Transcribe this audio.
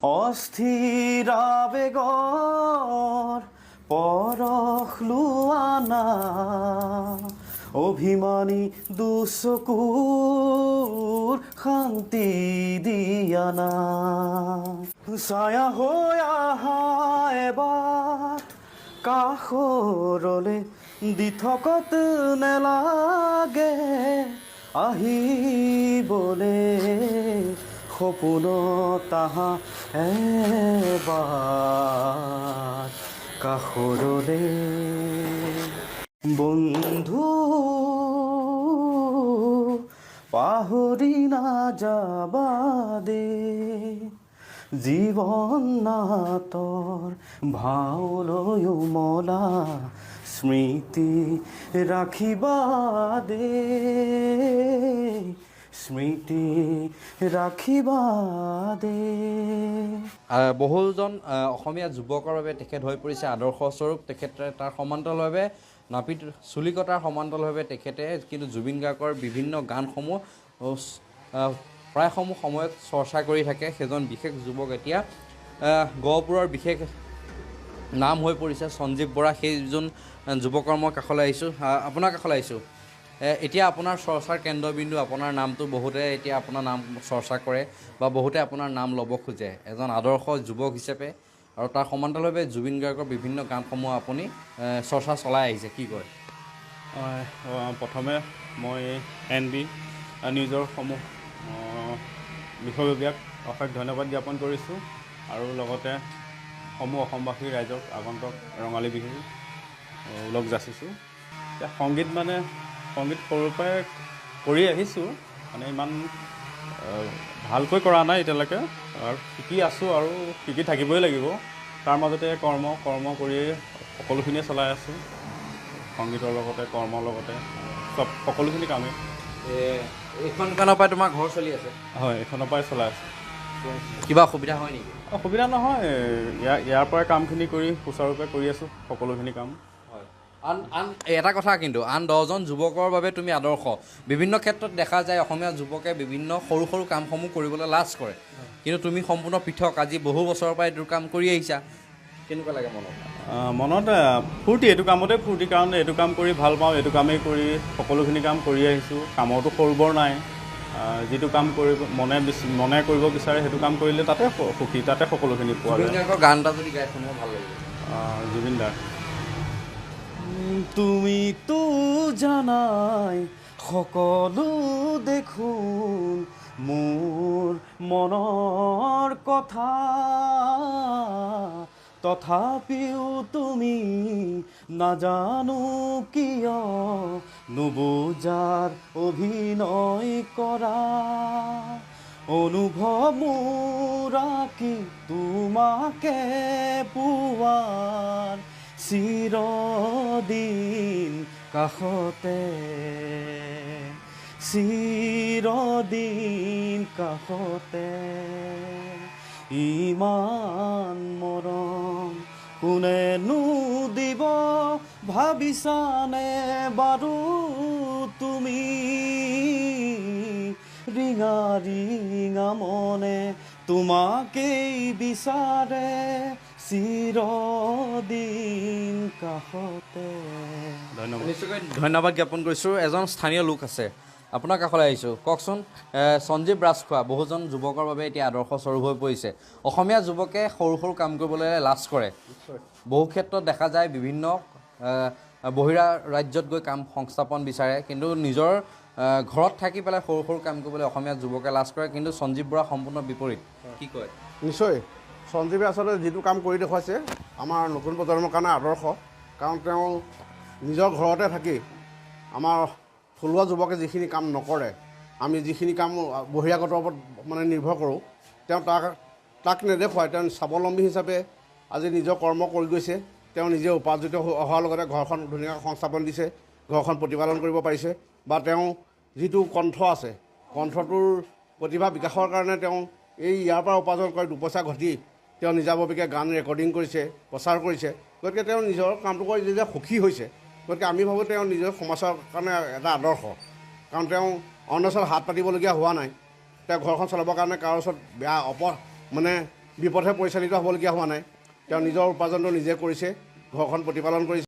অস্থিৰ আবেগৰ পৰশ লোৱানা অভিমানী দুচকুৰ শান্তি দিয়ানা ছায়া হৈ আহা এবাৰ কাষৰলে দি থকত নেলাগে আহিবলে সপোনত আহা এবাৰ কাষৰলে বন্ধু পাহৰি নাযাবা দে জীৱন নাটৰ ভাওলৈ উমলা স্মৃতি ৰাখিবা দে স্মৃতি ৰাখিবা দে। বহুজন অসমীয়া যুৱকৰ বাবে তেখেত হৈ পৰিছে আদৰ্শস্বৰূপ। তেখেতে তাৰ সমান্তৰালভাৱে নাপিত চুলি কটাৰ সমান্তৰালভাৱে তেখেতে কিন্তু জুবিন গাৰ্গৰ বিভিন্ন গানসমূহ প্ৰায়সমূহ সময়ত চৰ্চা কৰি থাকে। সেইজন বিশেষ যুৱক এতিয়া গহপুৰৰ বিশেষ নাম হৈ পৰিছে সঞ্জীৱ বৰা। সেইজন যুৱকৰ মই কাষলৈ আহিছোঁ, আপোনাৰ কাষলৈ আহিছোঁ। এতিয়া আপোনাৰ চৰ্চাৰ কেন্দ্ৰবিন্দু, আপোনাৰ নামটো বহুতে এতিয়া আপোনাৰ নাম চৰ্চা কৰে বা বহুতে আপোনাৰ নাম ল'ব খোজে এজন আদৰ্শ যুৱক হিচাপে, আৰু তাৰ সমান্তৰালভাৱে জুবিন গাৰ্গৰ বিভিন্ন গানসমূহ আপুনি চৰ্চা চলাই আহিছে, কি কয়? প্ৰথমে মই NB নিউজৰ সমূহ বিষয়ববীয়াক অশেষ ধন্যবাদ জ্ঞাপন কৰিছোঁ, আৰু লগতে সমূহ অসমবাসী ৰাইজক আগন্তুক ৰঙালী বিহু ওলগ যাচিছোঁ। এতিয়া সংগীত সৰুৰ পৰাই কৰি আহিছোঁ, মানে ইমান ভালকৈ কৰা নাই এতিয়ালৈকে, আৰু শিকি আছোঁ আৰু শিকি থাকিবই লাগিব। তাৰ মাজতে কৰ্ম কৰিয়ে সকলোখিনিয়ে চলাই আছোঁ, সংগীতৰ লগতে কৰ্মৰ লগতে সকলোখিনি কামেই। এইখন দোকানৰ পৰাই তোমাৰ ঘৰ চলি আছে? হয়, এইখনৰ পৰাই চলাই আছোঁ। কিবা অসুবিধা হয় নেকি? অসুবিধা নহয়, ইয়াৰ পৰাই কামখিনি কৰি সুচাৰুৰূপে কৰি আছোঁ সকলোখিনি কাম। আন এটা কথা, কিন্তু আন 10জন যুৱকৰ বাবে তুমি আদৰ্শ। বিভিন্ন ক্ষেত্ৰত দেখা যায় অসমীয়া যুৱকে বিভিন্ন সৰু সৰু কামসমূহ কৰিবলৈ লাজ কৰে, কিন্তু তুমি সম্পূৰ্ণ পৃথক। আজি বহু বছৰৰ পৰা এইটো কাম কৰি আহিছা, কেনেকুৱা লাগে মনত? ফূৰ্তি, এইটো কামতে ফূৰ্তি, কাৰণ এইটো কাম কৰি ভাল পাওঁ। এইটো কামেই কৰি সকলোখিনি কাম কৰি আহিছোঁ। কামৰতো সৰু বৰ নাই, যিটো কাম কৰিব মনে কৰিব বিচাৰে সেইটো কাম কৰিলে তাতে সুখী, তাতে সকলোখিনি পোৱা যায়। গান এটা যদি গাই শুনিব ভাল লাগিব। জুবিন দাৰ তুমিতো জানাই সকলো দেখোন মোৰ মনৰ কথা, তথাপিও তুমি নাজানো কিয় নুবুজাৰ অভিনয় কৰা। অনুভৱ মোৰ কি তোমাকে পোৱাৰ চিৰদিন কাষতে, চিৰদিন কাষতে। ইমান মৰম কোনেনো দিব ভাবিছানে বাৰু তুমি? ৰিঙা ৰিঙা মনে তোমাকেই বিচাৰে চিৰদিন কাষতে। নিশ্চয়কৈ ধন্যবাদ জ্ঞাপন কৰিছোঁ। এজন স্থানীয় লোক আছে, আপোনাৰ কাষলৈ আহিছোঁ, কওকচোন। সঞ্জীৱ ৰাজখোৱা বহুজন যুৱকৰ বাবে এতিয়া আদৰ্শ স্বৰূপ হৈ পৰিছে। অসমীয়া যুৱকে সৰু সৰু কাম কৰিবলৈ লাজ কৰে। বহু ক্ষেত্ৰত দেখা যায় বিভিন্ন বহিৰা ৰাজ্যত গৈ কাম সংস্থাপন বিচাৰে, কিন্তু নিজৰ ঘৰত থাকি পেলাই সৰু সৰু কাম কৰিবলৈ অসমীয়া যুৱকে লাজ কৰে, কিন্তু সঞ্জীৱ বৰা সম্পূৰ্ণ বিপৰীত, কি কয়? নিশ্চয়, সঞ্জীৱে আচলতে যিটো কাম কৰি দেখুৱাইছে আমাৰ নতুন প্ৰজন্মৰ কাৰণে আদৰ্শ। কাৰণ তেওঁ নিজৰ ঘৰতে থাকি আমাৰ থলুৱা যুৱকে যিখিনি কাম নকৰে, আমি যিখিনি কাম বহিৰাগতৰ ওপৰত মানে নিৰ্ভৰ কৰোঁ, তেওঁ তাক নেদেখুৱাই তেওঁ স্বাৱলম্বী হিচাপে আজি নিজৰ কৰ্ম কৰি গৈছে। তেওঁ নিজে উপাৰ্জিত হোৱাৰ লগতে ঘৰখন ধুনীয়াকৈ সংস্থাপন দিছে, ঘৰখন প্ৰতিপালন কৰিব পাৰিছে। বা তেওঁ যিটো কণ্ঠ আছে, কণ্ঠটোৰ প্ৰতিভা বিকাশৰ কাৰণে তেওঁ ইয়াৰ পৰা উপাৰ্জন কৰি দুপইচা ঘটি তেওঁ নিজাববীয়াকৈ গান ৰেকৰ্ডিং কৰিছে, প্ৰচাৰ কৰিছে। গতিকে তেওঁ নিজৰ কামটো কৰি যেতিয়া সুখী হৈছে, গতিকে আমি ভাবোঁ তেওঁ নিজৰ সমাজৰ কাৰণে এটা আদৰ্শ। কাৰণ তেওঁ অন্য ওচৰত হাত পাতিবলগীয়া হোৱা নাই, তেওঁ ঘৰখন চলাবৰ কাৰণে কাৰো ওচৰত বেয়া বিপথে পৰিচালিত হ'বলগীয়া হোৱা নাই তেওঁ নিজৰ উপাৰ্জনটো নিজে কৰিছে ঘৰখন প্ৰতিপালন কৰিছে